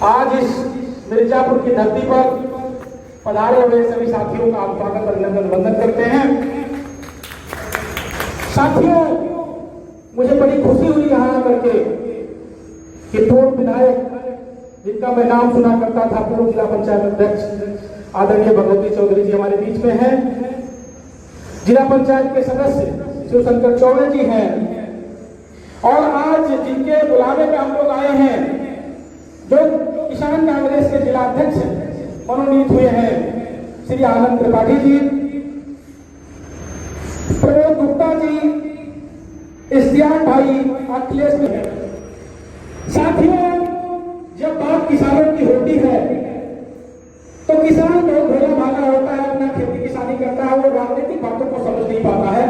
आज इस मिर्जापुर की धरती पर पधारे हुए सभी साथियों का स्वागत अभिनंदन वंदन करते हैं। साथियों, मुझे बड़ी खुशी हुई यहाँ आकर के कि पूर्व विधायक जिनका मैं नाम सुना करता था, पूर्व जिला पंचायत अध्यक्ष आदरणीय भगवती चौधरी जी हमारे बीच में हैं। जिला पंचायत के सदस्य शिवशंकर चौबे जी हैं और आज जिनके बुलावे पे हम लोग आए हैं, जो किसान कांग्रेस के जिला अध्यक्ष मनोनीत हुए हैं, श्री आनंद त्रिपाठी जी, प्रमोद गुप्ता जी, इश्तियाक भाई, अखिलेश में। साथियों, जब बात किसानों की होती है तो किसान बहुत भोला भाला होता है, अपना खेती किसानी करता है, वो राजनीतिक बातों को समझ नहीं पाता है।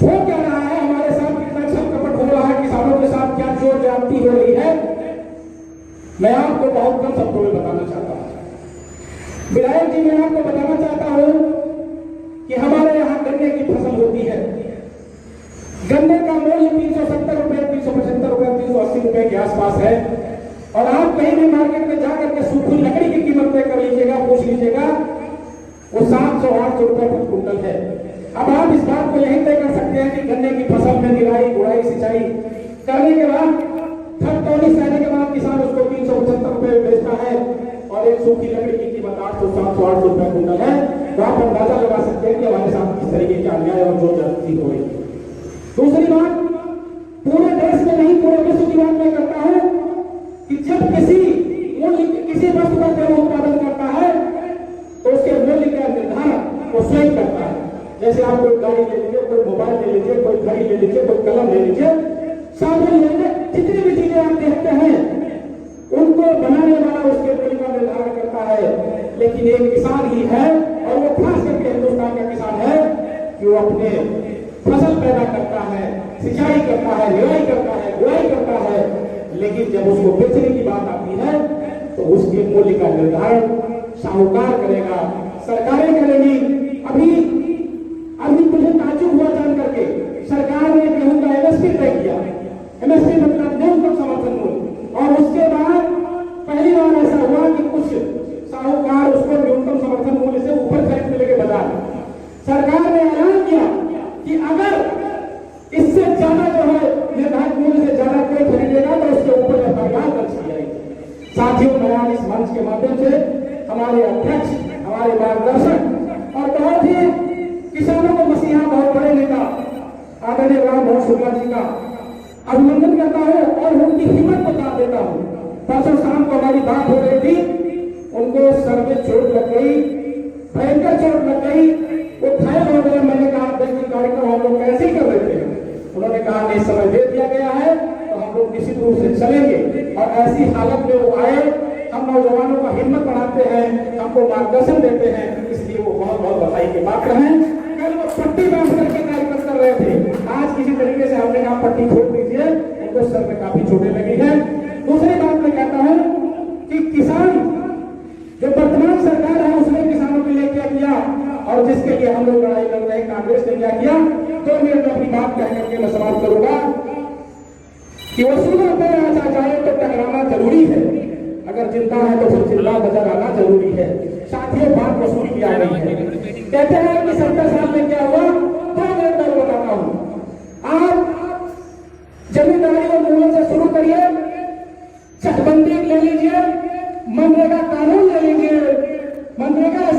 वो क्या रहा है हमारे साथ, कितना छल कपट हो रहा है, किसानों के साथ क्या जोर जाती हो रही है, मैं आपको बहुत कम शब्दों में बताना चाहता हूं। विधायक जी, मैं आपको बताना चाहता हूं कि हमारे यहाँ गन्ने की फसल होती है। गन्ने का मूल्य 370 रुपए, 375 रुपए, 380 रुपए के आसपास है और आप कहीं भी मार्केट में जाकर के सूखी लकड़ी की कीमत तय कर लीजिएगा, पूछ लीजिएगा, वो 700-800 रुपए प्रति कुंटल है। अब आप इस बात को यही तय कर सकते हैं कि गन्ने की फसल में निराई, गुड़ाई, सिंचाई करने के बाद, थक तौली सहने के बाद किसान उसको 375 रुपए में बेचता है और एक सूखी लकड़ी की कीमत 800-700-800 रुपए कुंटल है। तो आप अंदाजा लगा सकते हैं कि हमारे साथ किस तरीके का अन्याय और जो जाती हो रही है। दूसरी बात, पूरे देश में नहीं पूरे विश्व की बात मैं करता हूं कि जब किसी वस्तु का कोई उत्पादन करता है तो उसके मूल्य का निर्धारण वो स्वयं करता है। जैसे आप कोई गाड़ी ले लीजिए, कोई मोबाइल ले लीजिए, कोई घड़ी ले लीजिए, कोई कलम ले लीजिए, साबुन ले लीजिए, जितनी भी चीजें आप देखते हैं उनको बनाने वाला उसके मूल्य का निर्धारण करता है। लेकिन एक किसान ही है, और वो खास करके हिंदुस्तान का किसान है, कि वो अपने फसल पैदा करता है, सिंचाई करता है, निराई करता है, गुड़ाई करता है, लेकिन जब उसको बेचने की बात आती है तो उसके मूल्य का निर्धारण साहूकार करेगा, सरकारें करेंगी। अभी मुझे ताज्जुब हुआ जान करके, सरकार ने गेहूं का एमएसपी तय किया। एमएसपी मतलब न्यूनतम समर्थन मूल्य, और उसके बाद पहली बार ऐसा हुआ कि कुछ साहूकार उसको न्यूनतम समर्थन मूल्य से ऊपर खरीदने लगे बाजार। सरकार ने ऐलान किया कि अगर इससे ज्यादा जो है निर्धारित मूल्य से ज्यादा कोई खरीदेगा तो उसके ऊपर एफआईआर दर्ज की जाएगी। साथियों, मैं आज इस मंच के माध्यम से हमारे अध्यक्ष, हमारे मार्गदर्शक और बहुत ही किसानों को मसीहा, बहुत बड़े नेता आदरणीय राम मोहन शुक्ला जी का अभिनंदन करता हूं और उनकी हिम्मत को दाद देता हूं। परसों शाम को हमारी बात हो रही थी, उनको सर में चोट लग गई, भयंकर चोट लग गई, वो घायल हो गए। मैंने कहा देखिए कार्यक्रम हम लोग कैसे कर रहे थे, उन्होंने कहा नहीं, समय दे दिया गया है तो हम लोग निश्चित रूप से चलेंगे। और ऐसी हालत में वो आए, हम नौजवानों का हिम्मत बढ़ाते हैं, हमको मार्गदर्शन देते हैं, इसलिए वो बहुत बहुत बधाई के पात्र हैं। कल वो पट्टी बांध करके कार्यक्रम कर रहे थे, आज किसी तरीके से हमने कहा पट्टी छोड़ दीजिए, उनको सर में काफी चोटें लगी है। दूसरी बात मैं कहता हूं कि किसान जो वर्तमान सरकार है उसने किसानों के लिए क्या किया और जिसके लिए हम लोग लड़ाई लड़ रहे हैं, कांग्रेस ने क्या किया, 2 मिनट में अपनी बात कह करके मैं सवाल करूंगा कि वसूलों पे आ जाए तो टकराना जरूरी है, अगर जिंदा है तो फिर चिल्ला नजर आना जरूरी है। साथियों, बात वसूल की आ गई है। कहते हैं कि 70 साल में क्या हुआ, 2 मिनट में बताता हूं। आप जमींदारी और मूल्यों से शुरू करिए, चकबंदी ले लीजिए, मनरेगा कानून ले लीजिए, मनरेगा